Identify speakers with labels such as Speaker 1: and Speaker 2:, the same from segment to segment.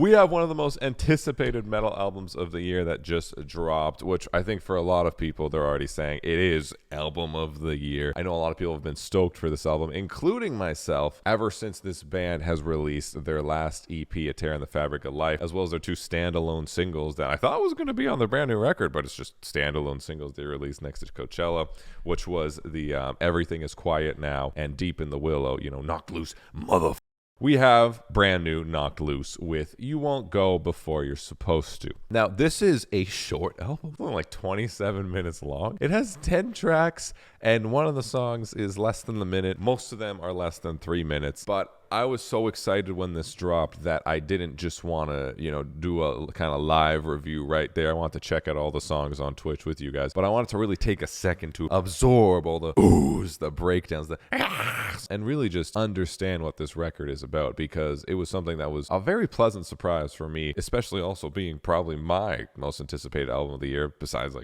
Speaker 1: We have one of the most anticipated metal albums of the year that just dropped, which I think for a lot of people, they're already saying it is album of the year. I know a lot of people have been stoked for this album, including myself, ever since this band has released their last EP, A Tear in the Fabric of Life, as well as their 2 standalone singles that I thought was going to be on their brand new record, but it's just standalone singles they released next to Coachella, which was the Everything is Quiet Now and Deep in the Willow, knocked loose, motherfucker. We have brand new Knocked Loose with You Won't Go Before You're Supposed to. Now, this is a short album, only like 27 minutes long. It has 10 tracks, and one of the songs is less than the minute. Most of them are less than 3 minutes, but I was so excited when this dropped that I didn't just want to, do a kind of live review right there. I want to check out all the songs on Twitch with you guys, but I wanted to really take a second to absorb all the oohs, the breakdowns, the ahs, and really just understand what this record is about, because it was something that was a very pleasant surprise for me, especially also being probably my most anticipated album of the year, besides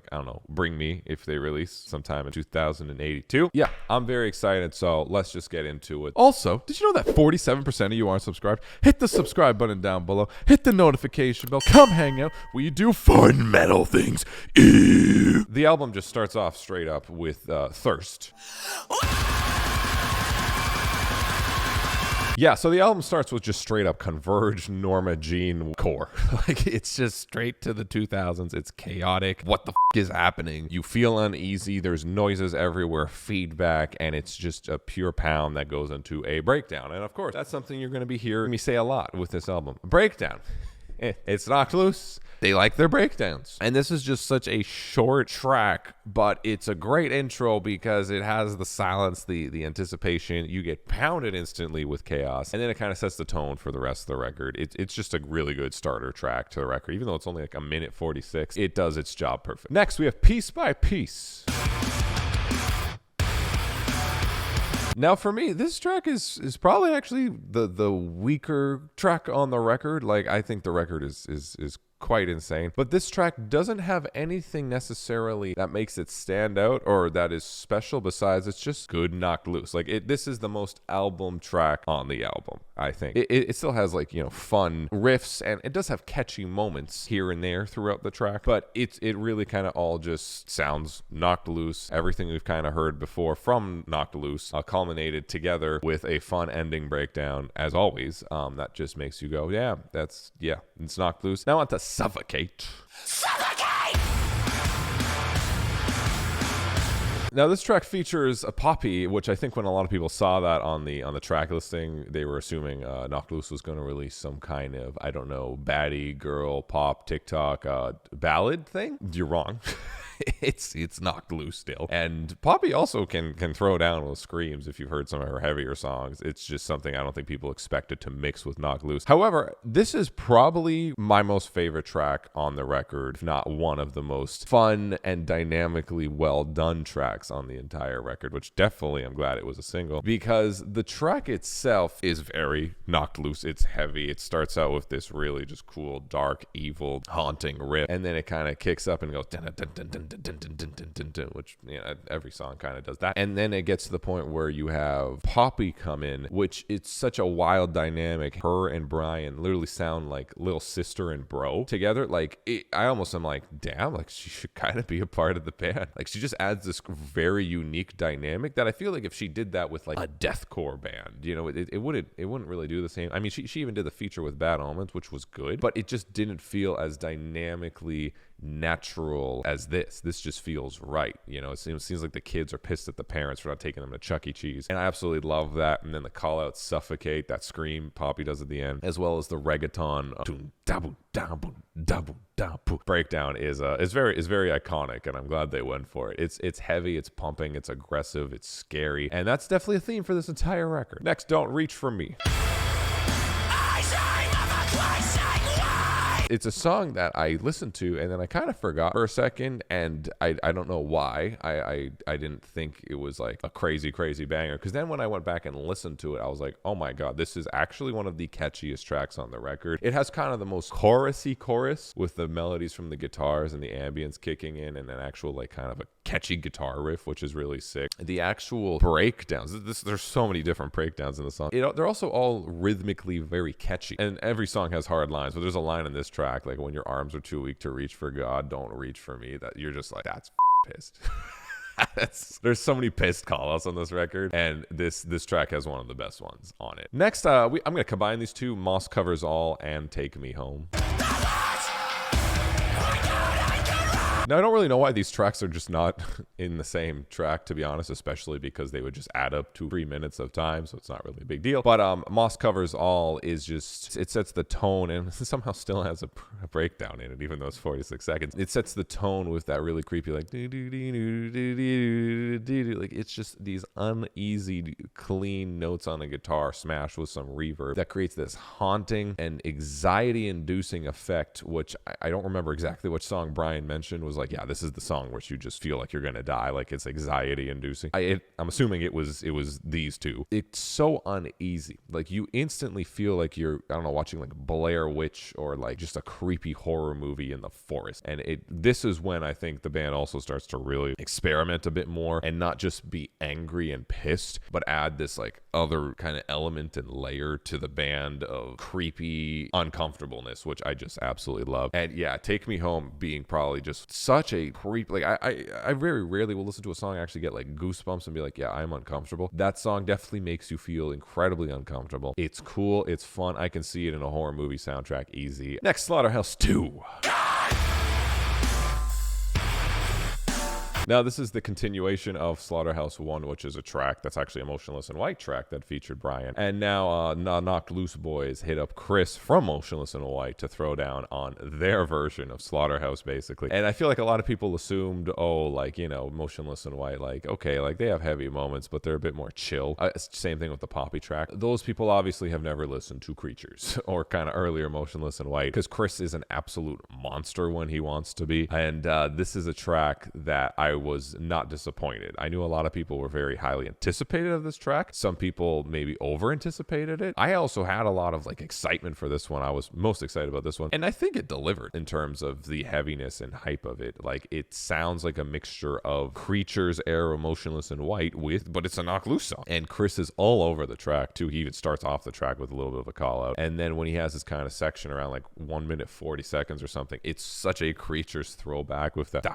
Speaker 1: Bring Me, if they release sometime in 2082. Yeah, I'm very excited, so let's just get into it. Also, did you know that 47% of you aren't subscribed? Hit the subscribe button down below. Hit the notification bell. Come hang out where you do fun metal things. Ew. The album just starts off straight up with Thirst. Yeah, so the album starts with just straight up Converge, Norma Jean core. It's just straight to the 2000s. It's chaotic. What the is happening? You feel uneasy. There's noises everywhere, feedback, and it's just a pure pound that goes into a breakdown. And of course, that's something you're going to be hearing me say a lot with this album. Breakdown. It's knocked loose. They like their breakdowns. And this is just such a short track, but it's a great intro because it has the silence, the anticipation. You get pounded instantly with chaos, and then it kind of sets the tone for the rest of the record. It's just a really good starter track to the record. Even though it's only like 1:46, it does its job perfect. Next, we have Piece by Piece. Now, for me, this track is probably actually the weaker track on the record. I think the record is quite insane, but this track doesn't have anything necessarily that makes it stand out or that is special, besides it's just good knocked loose. This is the most album track on the album, I think. It still has fun riffs, and it does have catchy moments here and there throughout the track, but it really kind of all just sounds knocked loose. Everything we've kind of heard before from Knocked Loose culminated together with a fun ending breakdown, as always, that just makes you go, it's knocked loose. Now on to Suffocate. Now, this track features a Poppy, which I think when a lot of people saw that on the track listing, they were assuming Knocked Loose was going to release some kind of, I don't know, baddie girl pop TikTok ballad thing. You're wrong. It's knocked loose still. And Poppy also can throw down with screams if you've heard some of her heavier songs. It's just something I don't think people expected to mix with knocked loose. However, this is probably my most favorite track on the record, if not one of the most fun and dynamically well done tracks on the entire record, which definitely I'm glad it was a single, because the track itself is very knocked loose. It's heavy. It starts out with this really just cool, dark, evil, haunting riff, and then it kind of kicks up and goes dun dun dun dun dun dun dun dun dun dun, which every song kind of does that. And then it gets to the point where you have Poppy come in, which it's such a wild dynamic. Her and Brian literally sound like little sister and bro together. I almost am like, damn, she should kind of be a part of the band. She just adds this very unique dynamic that I feel like if she did that with a deathcore band, it wouldn't really do the same. I mean, she even did the feature with Bad Omens, which was good, but it just didn't feel as dynamically natural as this. This just feels right. It seems like the kids are pissed at the parents for not taking them to Chuck E. Cheese, and I absolutely love that. And then the call out Suffocate, that scream Poppy does at the end, as well as the reggaeton breakdown is very iconic, and I'm glad they went for it. It's heavy, it's pumping, it's aggressive, it's scary, and that's definitely a theme for this entire record. Next, Don't Reach For Me. it's a song that I listened to and then I kind of forgot for a second, and I don't know why. I didn't think it was like a crazy banger, because then when I went back and listened to it, I was like, oh my god, this is actually one of the catchiest tracks on the record. It has kind of the most chorusy chorus with the melodies from the guitars and the ambience kicking in, and an actual like kind of a catchy guitar riff, which is really sick. The actual breakdowns, there's so many different breakdowns in the song. They're also all rhythmically very catchy, and every song has hard lines, but there's a line in this track like, when your arms are too weak to reach for God, don't reach for me, that you're just like, that's pissed. There's so many pissed call-outs on this record, and this track has one of the best ones on it. Next, I'm going to combine these two, Moss Covers All and Take Me Home. Now, I don't really know why these tracks are just not in the same track, to be honest, especially because they would just add up to 3 minutes of time, so it's not really a big deal. But Moss Covers All is just, it sets the tone, and somehow still has a breakdown in it, even though it's 46 seconds. It sets the tone with that really creepy, like, like, it's just these uneasy, clean notes on a guitar smashed with some reverb that creates this haunting and anxiety-inducing effect, which I don't remember exactly which song Brian mentioned was like, yeah, this is the song where you just feel like you're gonna die, like it's anxiety inducing. I'm assuming it was these two. It's so uneasy, like you instantly feel like you're, I don't know, watching like Blair Witch or like just a creepy horror movie in the forest. And this is when I think the band also starts to really experiment a bit more and not just be angry and pissed, but add this like other kind of element and layer to the band of creepy uncomfortableness, which I just absolutely love. And yeah, Take Me Home being probably just such a creep. Like I very rarely will listen to a song and actually get like goosebumps and be like, yeah, I'm uncomfortable. That song definitely makes you feel incredibly uncomfortable. It's cool, it's fun. I can see it in a horror movie soundtrack easy. Next, Slaughterhouse 2. Now, this is the continuation of Slaughterhouse 1, which is a track that's actually a Motionless in White track that featured Brian. And now Knocked Loose Boys hit up Chris from Motionless in White to throw down on their version of Slaughterhouse, basically. And I feel like a lot of people assumed, oh, like, you know, Motionless in White, like, okay, like they have heavy moments, but they're a bit more chill. Same thing with the Poppy track. Those people obviously have never listened to Creatures or kind of earlier Motionless in White, because Chris is an absolute monster when he wants to be. And this is a track that I was not disappointed. I knew a lot of people were very highly anticipated of this track. Some people maybe over anticipated it. I also had a lot of like excitement for this one. I was most excited about this one, and I think it delivered in terms of the heaviness and hype of it. Like, it sounds like a mixture of Creatures era Motionless in White but it's a Knock Loose song, and Chris is all over the track too. He even starts off the track with a little bit of a call out, and then when he has this kind of section around like 1 minute 40 seconds or something, it's such a Creatures throwback with that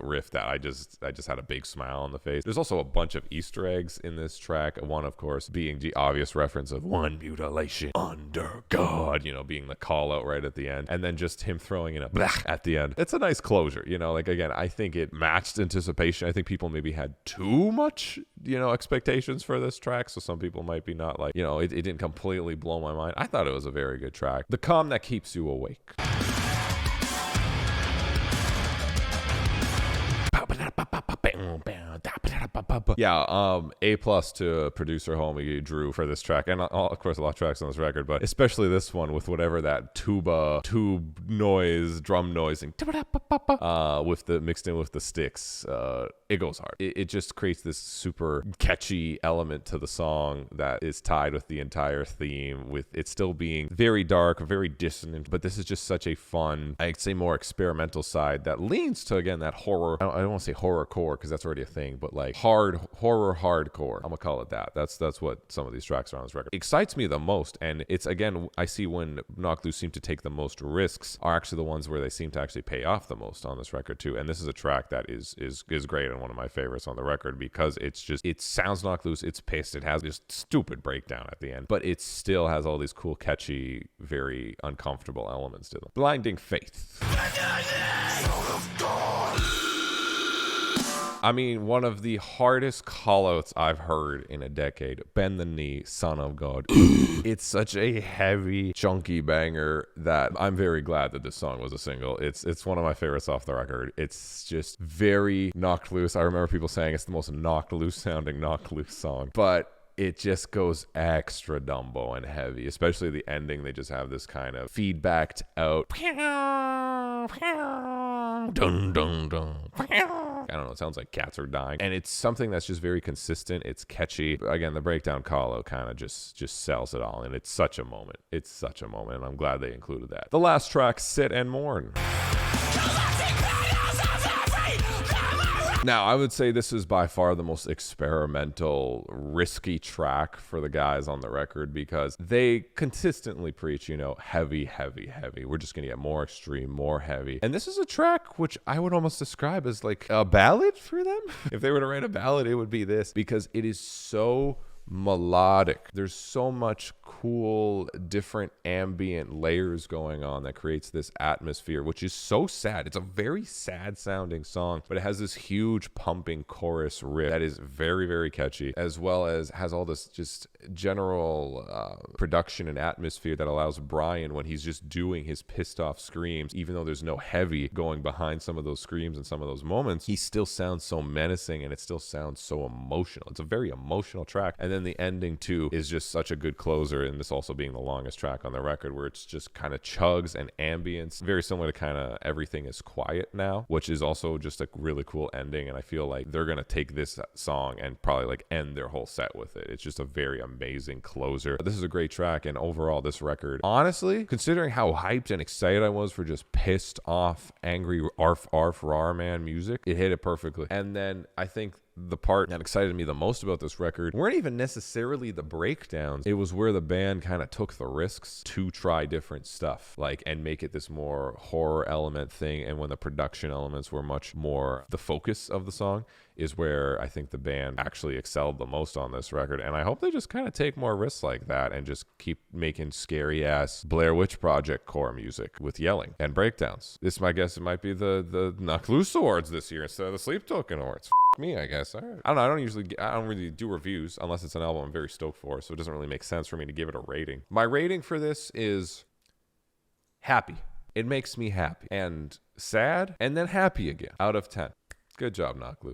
Speaker 1: riff that I just had a big smile on the face. There's also a bunch of Easter eggs in this track. One, of course, being the obvious reference of one mutilation under God, you know, being the call out right at the end, and then just him throwing in a blah at the end. It's a nice closure, you know, like, again, I think it matched anticipation. I think people maybe had too much, you know, expectations for this track, so some people might be not like, you know, it didn't completely blow my mind. I thought it was a very good track. The calm that keeps you awake. Yeah, A+ to producer homie Drew for this track, and of course a lot of tracks on this record, but especially this one with whatever that tube noise, drum noise, and mixed in with the sticks. It goes hard. It just creates this super catchy element to the song that is tied with the entire theme, with it still being very dark, very dissonant, but this is just such a fun, I'd say more experimental side that leans to, again, that horror. I don't want to say horrorcore because that's already a thing, but like horror hardcore. I'm gonna call it that. That's what some of these tracks are on this record. Excites me the most, and it's, again, I see when Knock Loose seem to take the most risks are actually the ones where they seem to actually pay off the most on this record too. And this is a track that is great and one of my favorites on the record because it sounds Knock Loose, it's pissed, it has this stupid breakdown at the end, but it still has all these cool, catchy, very uncomfortable elements to them. Blinding Faith. I mean, one of the hardest callouts I've heard in a decade. Bend the Knee, Son of God. It's such a heavy, chunky banger that I'm very glad that this song was a single. It's one of my favorites off the record. It's just very Knocked Loose. I remember people saying it's the most Knocked Loose sounding Knocked Loose song. But it just goes extra Dumbo and heavy, especially the ending. They just have this kind of feedbacked out. Dun, dun, dun. I don't know, it sounds like cats are dying. And it's something that's just very consistent. It's catchy. Again, the breakdown call-out kind of just sells it all. And it's such a moment. It's such a moment. And I'm glad they included that. The last track, Sit and Mourn. Now, I would say this is by far the most experimental, risky track for the guys on the record because they consistently preach, you know, heavy, heavy, heavy. We're just going to get more extreme, more heavy. And this is a track which I would almost describe as like a ballad for them. If they were to write a ballad, it would be this because it is so melodic. There's so much cool different ambient layers going on that creates this atmosphere, which is so sad. It's a very sad sounding song, but it has this huge pumping chorus riff that is very, very catchy, as well as has all this just general production and atmosphere that allows Brian, when he's just doing his pissed off screams, even though there's no heavy going behind some of those screams and some of those moments, he still sounds so menacing and it still sounds so emotional. It's a very emotional track. And then the ending too is just such a good closer, and this also being the longest track on the record, where it's just kind of chugs and ambience, very similar to kind of Everything Is Quiet Now, which is also just a really cool ending. And I feel like they're gonna take this song and probably like end their whole set with it. It's just a very amazing closer. This is a great track, and overall this record, honestly, considering how hyped and excited I was for just pissed off, angry arf arf rar man music, it hit it perfectly. And then I think the part that excited me the most about this record weren't even necessarily the breakdowns. It was where the band kind of took the risks to try different stuff, like, and make it this more horror element thing. And when the production elements were much more the focus of the song, is where I think the band actually excelled the most on this record. And I hope they just kind of take more risks like that and just keep making scary ass Blair Witch Project core music with yelling and breakdowns. This, my guess, it might be the Knock Loose Awards this year instead of the Sleep Token Awards. Me, I guess. All right. I don't know. I don't really do reviews unless it's an album I'm very stoked for, so it doesn't really make sense for me to give it a rating. My rating for this is happy. It makes me happy and sad and then happy again out of 10. Good job, Knock Loose.